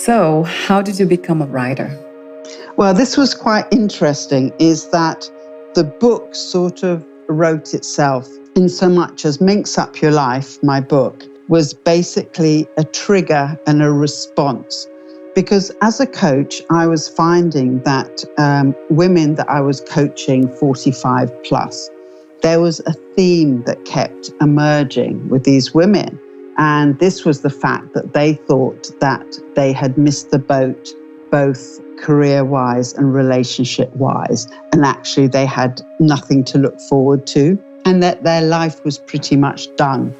So, how did you become a writer? Well, this was quite interesting, is that the book sort of wrote itself in so much as Minx Up Your Life, my book, was basically a trigger and a response. Because as a coach, I was finding that women that I was coaching 45 plus, there was a theme that kept emerging with these women. And this was the fact that they thought that they had missed the boat, both career-wise and relationship-wise. And actually they had nothing to look forward to, and that their life was pretty much done.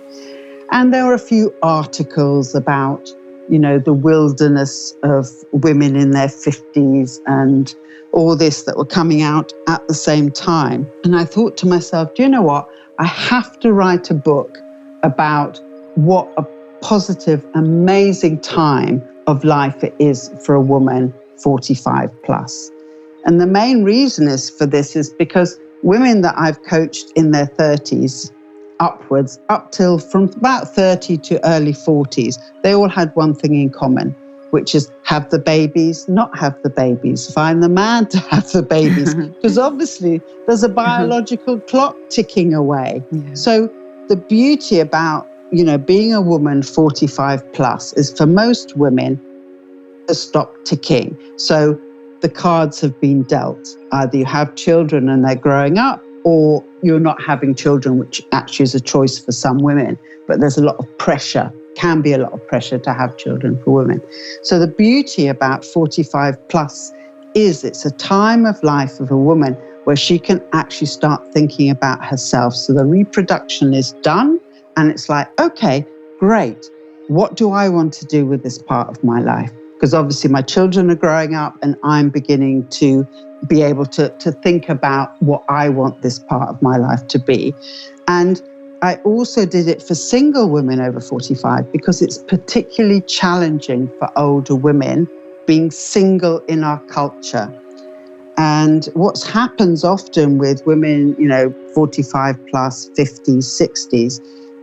And there were a few articles about, the wilderness of women in their 50s and all this that were coming out at the same time. And I thought to myself, do you know what? I have to write a book about what a positive, amazing time of life it is for a woman 45 plus. And the main reason for this is because women that I've coached in their 30s upwards, up till from about 30 to early 40s, they all had one thing in common, which is have the babies, not have the babies, find the man to have the babies. Because obviously there's a biological clock ticking away. Yeah. So the beauty about, being a woman 45 plus is for most women to stop ticking. So the cards have been dealt. Either you have children and they're growing up, or you're not having children, which actually is a choice for some women. But there's a lot of pressure, can be a lot of pressure to have children for women. So the beauty about 45 plus is it's a time of life of a woman where she can actually start thinking about herself. So the reproduction is done, and it's like, okay, great. What do I want to do with this part of my life? Because obviously my children are growing up and I'm beginning to be able to think about what I want this part of my life to be. And I also did it for single women over 45 because it's particularly challenging for older women being single in our culture. And what happens often with women, 45 plus, 50s, 60s,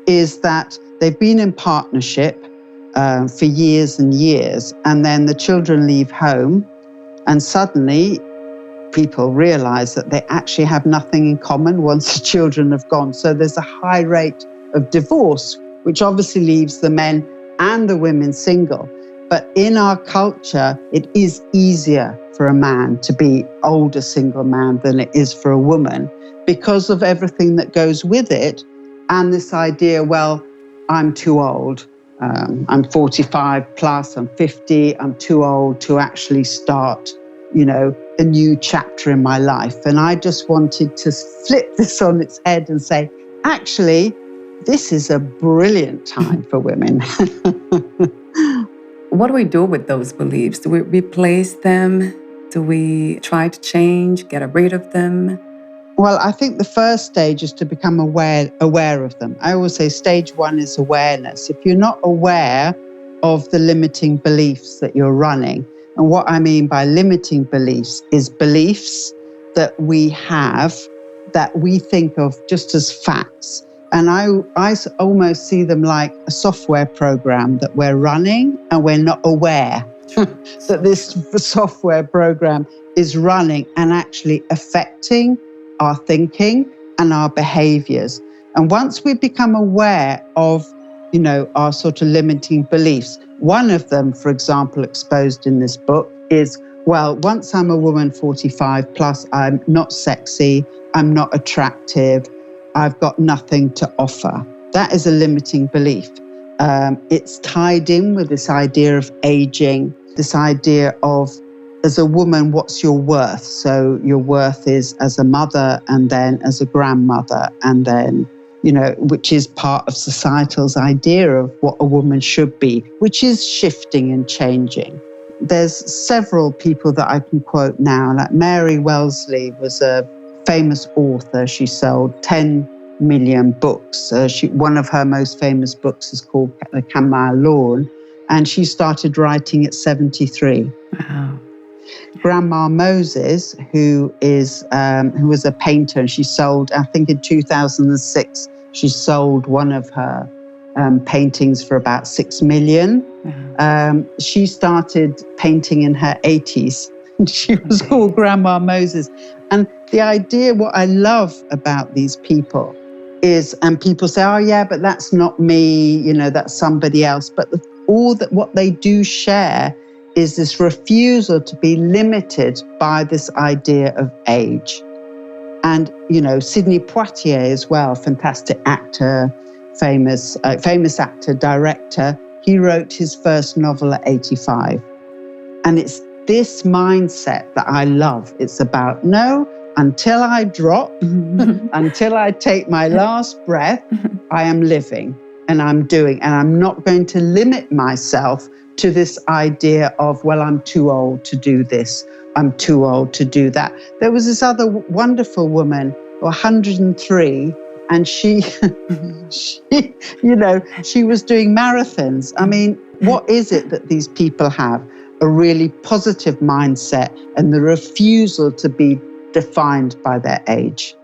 is that they've been in partnership for years and years, and then the children leave home, and suddenly people realize that they actually have nothing in common once the children have gone. So there's a high rate of divorce, which obviously leaves the men and the women single. But in our culture, it is easier for a man to be older single man than it is for a woman because of everything that goes with it. And this idea, well, I'm too old. I'm 45 plus, I'm 50, I'm too old to actually start, a new chapter in my life. And I just wanted to flip this on its head and say, actually, this is a brilliant time for women. What do we do with those beliefs? Do we replace them? Do we try to change, get rid of them? Well, I think the first stage is to become aware of them. I always say stage one is awareness. If you're not aware of the limiting beliefs that you're running, and what I mean by limiting beliefs is beliefs that we have that we think of just as facts. And I almost see them like a software program that we're running and we're not aware that this software program is running and actually affecting our thinking and our behaviors. And once we become aware of, our sort of limiting beliefs, one of them, for example, exposed in this book is, well, once I'm a woman 45 plus, I'm not sexy, I'm not attractive, I've got nothing to offer. That is a limiting belief. It's tied in with this idea of aging, this idea of, as a woman, what's your worth? So your worth is as a mother and then as a grandmother and then, which is part of societal's idea of what a woman should be, which is shifting and changing. There's several people that I can quote now, like Mary Wellesley was a famous author. She sold 10 million books. One of her most famous books is called The Camille Lawn, and she started writing at 73. Wow. Grandma Moses, who was a painter, and she sold, I think in 2006, she sold one of her paintings for about 6 million. She started painting in her 80s. She was called Grandma Moses. And the idea, what I love about these people is, and people say, oh yeah, but that's not me, you know, that's somebody else. But what they do share is this refusal to be limited by this idea of age. And, you know, Sidney Poitier as well, fantastic actor, famous actor, director. He wrote his first novel at 85. And it's this mindset that I love. It's about, no, until I drop, until I take my last breath, I am living and I'm doing, and I'm not going to limit myself to this idea of, well, I'm too old to do this, I'm too old to do that. There was this other wonderful woman, 103, and she was doing marathons. I mean, what is it that these people have? A really positive mindset and the refusal to be defined by their age.